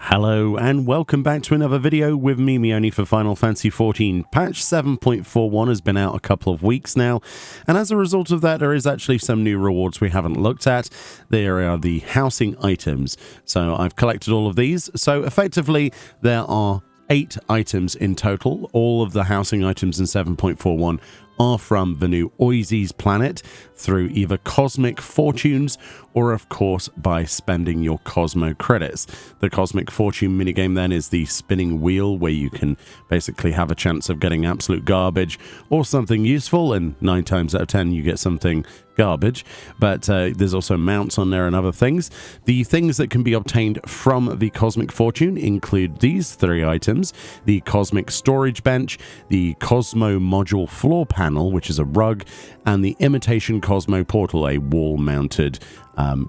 Hello and welcome back to another video with me, Meoni, for Final Fantasy XIV. Patch 7.41 has been out a couple of weeks now, and as a result of that, there is actually some new rewards we haven't looked at. There are the housing items. So I've collected all of these. So effectively, there are 8 items in total. All of the housing items in 7.41 are from the new Oises planet through either cosmic fortunes or of course by spending your cosmo credits. The cosmic fortune minigame then is the spinning wheel where you can basically have a chance of getting absolute garbage or something useful, and 9 times out of 10 you get something garbage. But there's also mounts on there and other things. The things that can be obtained from the cosmic fortune include these 3 items: the cosmic storage bench, the cosmo module floor panel, which is a rug, and the imitation cosmo portal, a wall mounted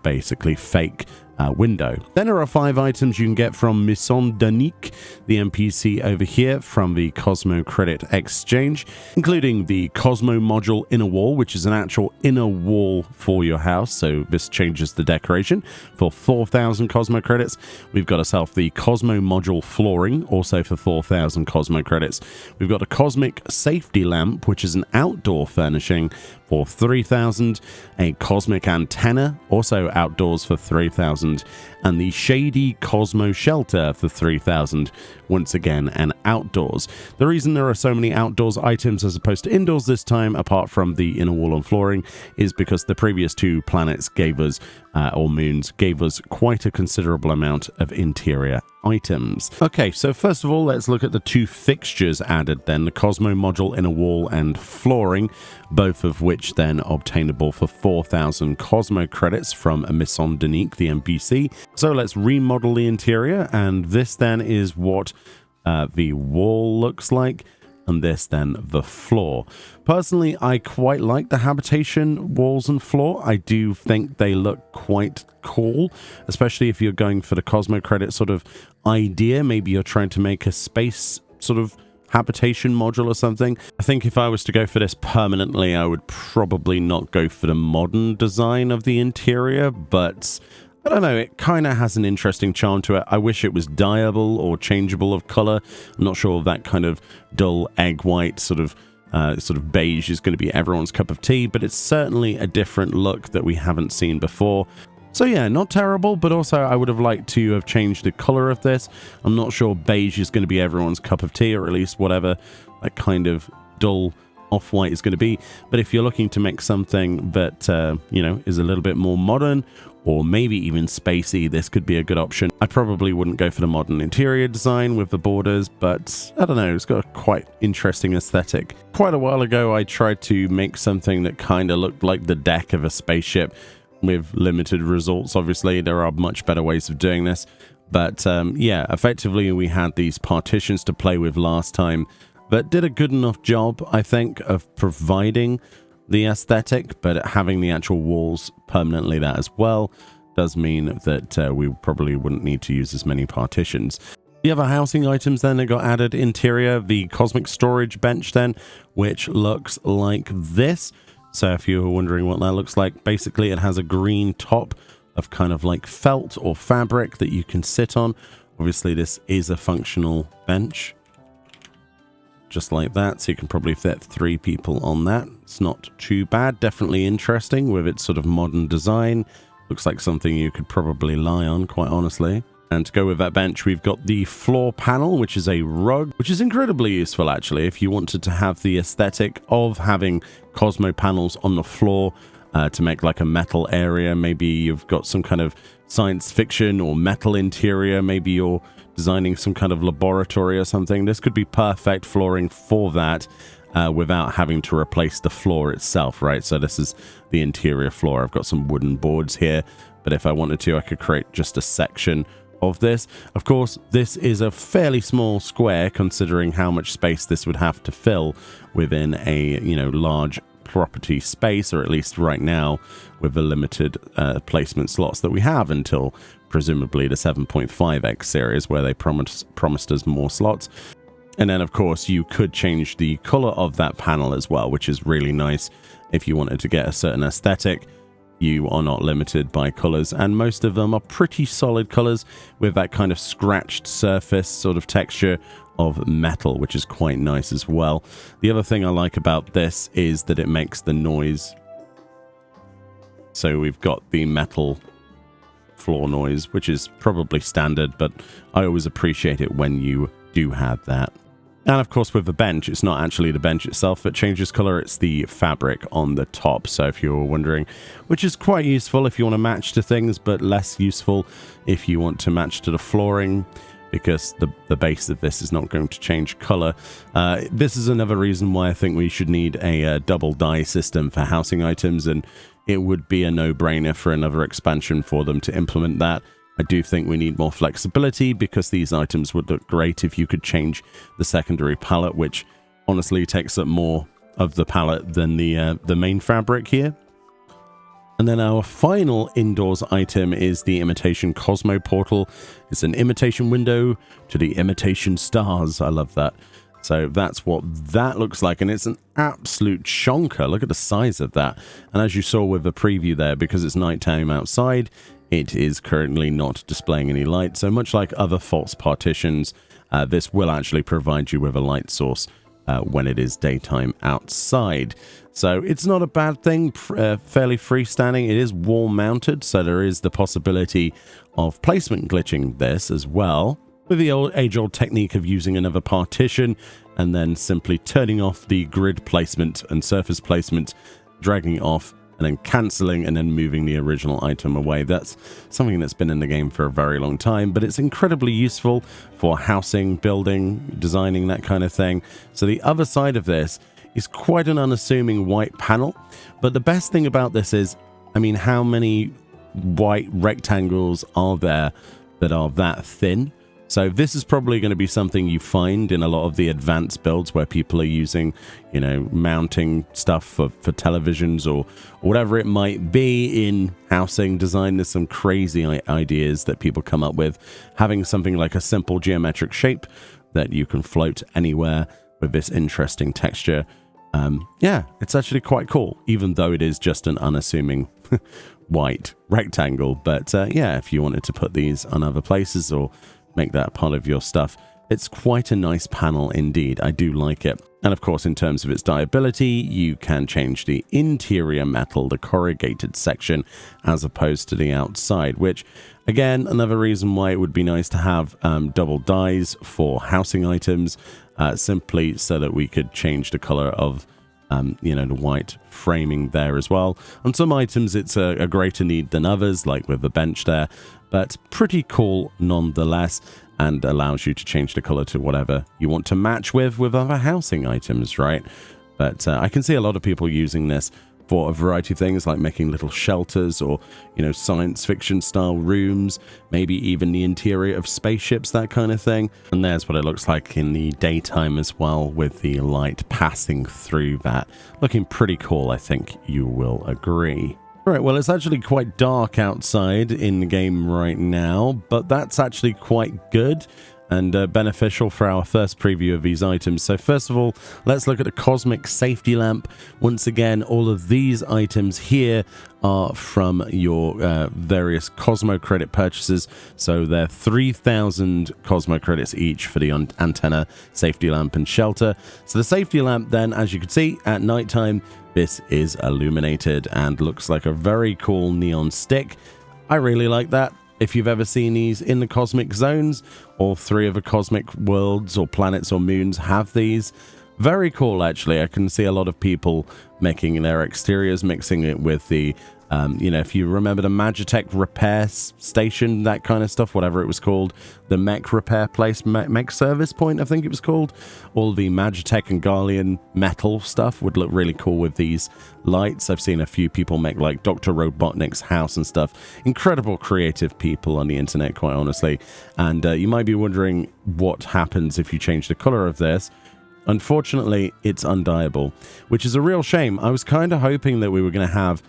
basically fake window. Then there are 5 items you can get from Masayoshi Soken, the NPC over here from the Cosmo Credit Exchange, including the Cosmo Module Inner Wall, which is an actual inner wall for your house. So this changes the decoration for 4,000 Cosmo Credits. We've got ourselves the Cosmo Module Flooring, also for 4,000 Cosmo Credits. We've got a Cosmic Safety Lamp, which is an outdoor furnishing for 3,000, a Cosmic Antenna, also outdoors for 3,000, and the Shady Cosmo Shelter for 3,000, once again an outdoors. The reason there are so many outdoors items as opposed to indoors this time, apart from the inner wall and flooring, is because the previous 2 planets gave us, or moons, gave us quite a considerable amount of interior items. Okay, so first of all, let's look at the 2 fixtures added then, the Cosmo Module Inner Wall and Flooring, both of which then obtainable for 4,000 Cosmo Credits from Masayoshi Soken, the NPC. So let's remodel the interior, and this then is what the wall looks like, and this then the floor. Personally, I quite like the habitation walls and floor. I do think they look quite cool, especially if you're going for the Cosmo Credit sort of idea. Maybe you're trying to make a space sort of habitation module or something. I think if I was to go for this permanently, I would probably not go for the modern design of the interior, but I don't know, it kind of has an interesting charm to it. I wish it was dyeable or changeable of color. I'm not sure if that kind of dull egg white sort of beige is going to be everyone's cup of tea, but it's certainly a different look that we haven't seen before. So yeah, not terrible, but also I would have liked to have changed the color of this. I'm not sure beige is going to be everyone's cup of tea, or at least whatever that kind of dull off-white is going to be. But if you're looking to make something that, you know, is a little bit more modern, or maybe even spacey, this could be a good option. I probably wouldn't go for the modern interior design with the borders, but I don't know, it's got a quite interesting aesthetic. Quite a while ago, I tried to make something that kind of looked like the deck of a spaceship, with limited results. Obviously, there are much better ways of doing this. But yeah, effectively, we had these partitions to play with last time that did a good enough job, I think, of providing the aesthetic, but having the actual walls permanently that as well does mean that we probably wouldn't need to use as many partitions. The other housing items then that got added: interior, the cosmic storage bench then, which looks like this. So if you were wondering what that looks like, basically it has a green top of kind of like felt or fabric that you can sit on. Obviously this is a functional bench, just like that, so you can probably fit 3 people on that. It's not too bad, definitely interesting with its sort of modern design. Looks like something you could probably lie on, quite honestly. And to go with that bench, we've got the floor panel, which is a rug, which is incredibly useful actually if you wanted to have the aesthetic of having Cosmo panels on the floor to make like a metal area. Maybe you've got some kind of science fiction or metal interior. Maybe you're designing some kind of laboratory or something. This could be perfect flooring for that without having to replace the floor itself, right? So this is the interior floor. I've got some wooden boards here, but if I wanted to, I could create just a section of this. Of course, this is a fairly small square considering how much space this would have to fill within a, you know, large property space, or at least right now with the limited placement slots that we have until presumably the 7.5x series, where they promised us more slots. And then of course you could change the color of that panel as well, which is really nice if you wanted to get a certain aesthetic. you are not limited by colors, and most of them are pretty solid colors with that kind of scratched surface sort of texture of metal, which is quite nice as well. The other thing I like about this is that it makes the noise. So we've got the metal floor noise, which is probably standard, but I always appreciate it when you do have that. And of course with the bench, it's not actually the bench itself that changes color, it's the fabric on the top. So if you're wondering, which is quite useful if you want to match to things, but less useful if you want to match to the flooring, because the base of this is not going to change color. This is another reason why I think we should need a double dye system for housing items, and it would be a no-brainer for another expansion for them to implement that. I do think we need more flexibility, because these items would look great if you could change the secondary palette, which honestly takes up more of the palette than the main fabric here. And then our final indoors item is the Imitation Cosmo Portal. It's an imitation window to the imitation stars. I love that. So that's what that looks like, and it's an absolute chonker. Look at the size of that. And as you saw with the preview there, because it's nighttime outside, it is currently not displaying any light. So much like other false partitions, this will actually provide you with a light source when it is daytime outside. So it's not a bad thing, fairly freestanding. It is wall mounted, so there is the possibility of placement glitching this as well, with the age-old technique of using another partition and then simply turning off the grid placement and surface placement, dragging it off, and then cancelling and then moving the original item away. That's something that's been in the game for a very long time, but it's incredibly useful for housing, building, designing, that kind of thing. So the other side of this is quite an unassuming white panel, but the best thing about this is, I mean, how many white rectangles are there that are that thin? So this is probably going to be something you find in a lot of the advanced builds where people are using, you know, mounting stuff for televisions or whatever it might be in housing design. There's some crazy ideas that people come up with, having something like a simple geometric shape that you can float anywhere with this interesting texture. Yeah, it's actually quite cool, even though it is just an unassuming white rectangle. But yeah, if you wanted to put these on other places or make that part of your stuff, it's quite a nice panel indeed. I do like it. And of course, in terms of its dyeability, you can change the interior metal, the corrugated section, as opposed to the outside, which again, another reason why it would be nice to have double dyes for housing items, simply so that we could change the color of you know, the white framing there as well. On some items it's a greater need than others, like with the bench there, but pretty cool nonetheless, and allows you to change the color to whatever you want to match with other housing items, right? But I can see a lot of people using this for a variety of things, like making little shelters or, you know, science fiction style rooms, maybe even the interior of spaceships, that kind of thing. And there's what it looks like in the daytime as well, with the light passing through that. Looking pretty cool, I think you will agree. Right, well, it's actually quite dark outside in the game right now, but that's actually quite good and beneficial for our first preview of these items. So first of all, let's look at the cosmic safety lamp. Once again, all of these items here are from your various Cosmo credit purchases. So they're 3,000 Cosmo credits each for the antenna, safety lamp, and shelter. So the safety lamp then, as you can see, at nighttime, this is illuminated and looks like a very cool neon stick. I really like that. If you've ever seen these in the cosmic zones, all three of the cosmic worlds or planets or moons have these. Very cool, actually. I can see a lot of people making their exteriors, mixing it with the, you know, if you remember the Magitech repair station, that kind of stuff, whatever it was called, the mech repair place, mech service point, I think it was called. All the Magitech and Garlean metal stuff would look really cool with these lights. I've seen a few people make like Dr. Robotnik's house and stuff. Incredible creative people on the internet, quite honestly. And you might be wondering what happens if you change the color of this. Unfortunately, it's undyeable, which is a real shame. I was kind of hoping that we were going to have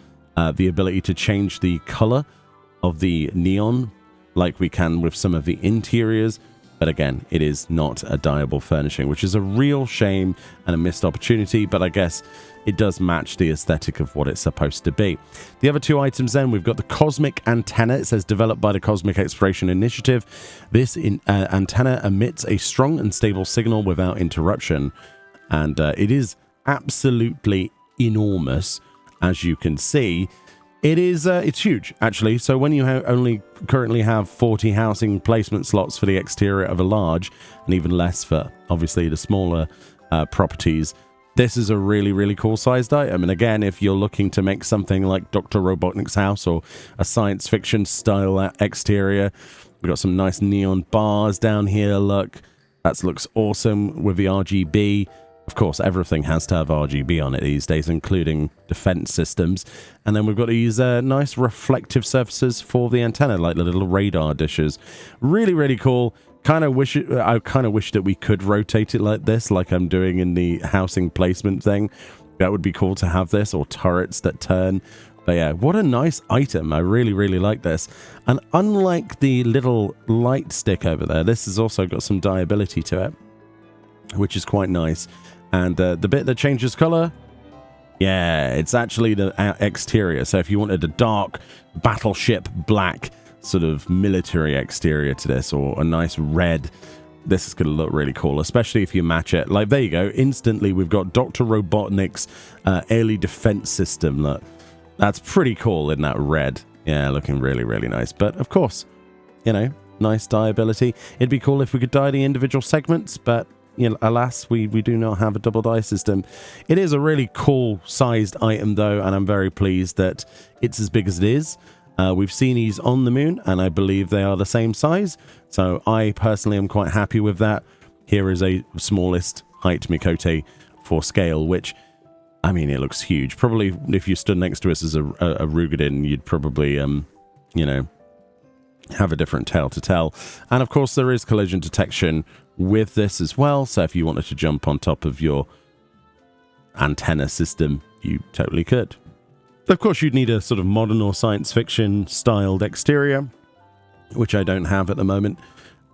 the ability to change the color of the neon like we can with some of the interiors, But again, it is not a dyeable furnishing, which is a real shame and a missed opportunity, but I guess it does match the aesthetic of what it's supposed to be. The other two items then, we've got the Cosmic Antenna. It says developed by the Cosmic Exploration Initiative. This antenna emits a strong and stable signal without interruption, and it is absolutely enormous, as you can see. It's huge, actually. So when you only currently have 40 housing placement slots for the exterior of a large, and even less for, obviously, the smaller properties, this is a really, really cool sized item. And again, if you're looking to make something like Dr. Robotnik's house or a science fiction style exterior, we've got some nice neon bars down here. Look, that looks awesome with the RGB. Of course, everything has to have RGB on it these days, including defense systems. And then we've got these nice reflective surfaces for the antenna, like the little radar dishes. Really, really cool. I kind of wish that we could rotate it like this, like I'm doing in the housing placement thing. That would be cool to have this, or turrets that turn. But yeah, what a nice item. I really, really like this. And unlike the little light stick over there, this has also got some dyeability to it, which is quite nice. And the bit that changes color, yeah, it's actually the exterior. So if you wanted a dark battleship black sort of military exterior to this, or a nice red, this is going to look really cool, especially if you match it. Like, there you go. Instantly, we've got Dr. Robotnik's airly defense system. Look, that's pretty cool in that red. Yeah, looking really, really nice. But of course, you know, nice dyeability. It'd be cool if we could dye the individual segments, but you know, alas, we do not have a double dye system. It is a really cool sized item though, and I'm very pleased that it's as big as it is. We've seen these on the moon, and I believe they are the same size. So I personally am quite happy with that. Here is a smallest height Mikote for scale, which, I mean, it looks huge. Probably if you stood next to us as a Rugadin, you'd probably, you know, have a different tale to tell. And of course, there is collision detection with this as well. So if you wanted to jump on top of your antenna system, you totally could. Of course, you'd need a sort of modern or science fiction styled exterior, which I don't have at the moment.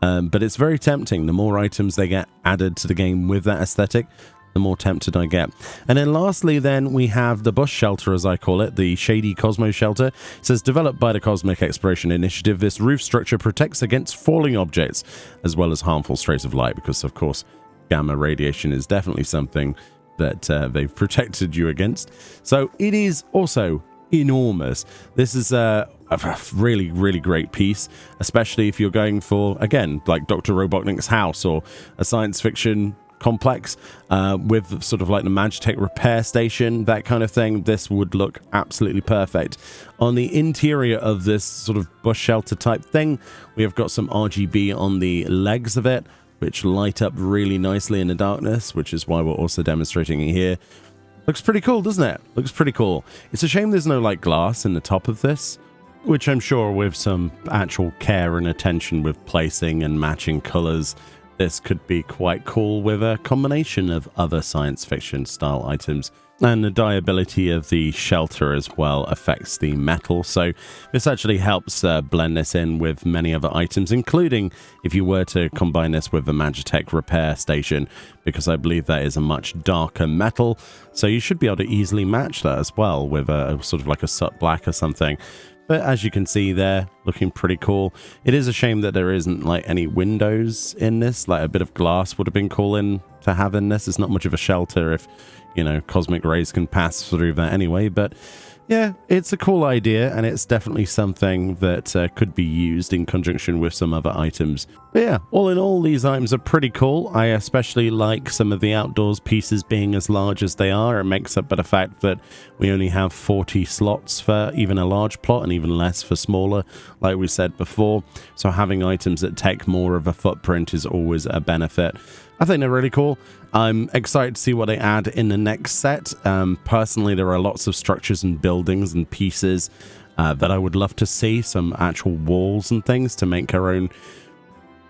But it's very tempting. The more items they get added to the game with that aesthetic, the more tempted I get. And then lastly, then we have the bush shelter, as I call it, the Shady Cosmo shelter. It says, developed by the Cosmic Exploration Initiative, this roof structure protects against falling objects, as well as harmful strays of light, because of course, gamma radiation is definitely something that they've protected you against. So it is also enormous. This is a really, really great piece, especially if you're going for, again, like Dr. Robotnik's house or a science fiction complex with sort of like the Magitech repair station, that kind of thing. This would look absolutely perfect. On the interior of this sort of bush shelter type thing, we have got some RGB on the legs of it, which light up really nicely in the darkness, which is why we're also demonstrating it here. Looks pretty cool, doesn't it? Looks pretty cool. It's a shame there's no like glass in the top of this, which I'm sure with some actual care and attention with placing and matching colors, this could be quite cool with a combination of other science fiction style items. And the dyeability of the shelter as well affects the metal, so this actually helps blend this in with many other items, including if you were to combine this with the Magitech repair station, because I believe that is a much darker metal, so you should be able to easily match that as well with a sort of like a soot black or something. But as you can see there, looking pretty cool. It is a shame that there isn't like any windows in this. Like a bit of glass would have been cool to have in this. It's not much of a shelter if, you know, cosmic rays can pass through that anyway. But yeah, it's a cool idea, and it's definitely something that could be used in conjunction with some other items. But yeah, all in all, these items are pretty cool. I especially like some of the outdoors pieces being as large as they are. It makes up for the fact that we only have 40 slots for even a large plot, and even less for smaller, like we said before. So having items that take more of a footprint is always a benefit. I think they're really cool. I'm excited to see what they add in the next set. Personally, there are lots of structures and buildings and pieces that I would love to see. Some actual walls and things to make our own,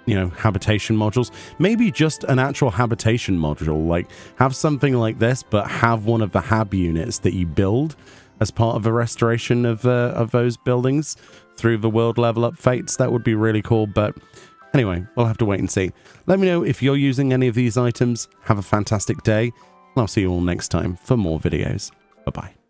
you know, habitation modules. Maybe just an actual habitation module. Like, have something like this, but have one of the hab units that you build as part of a restoration of those buildings through the world level up fates. That would be really cool. But Anyway, we'll have to wait and see. Let me know if you're using any of these items. Have a fantastic day, and I'll see you all next time for more videos. Bye-bye.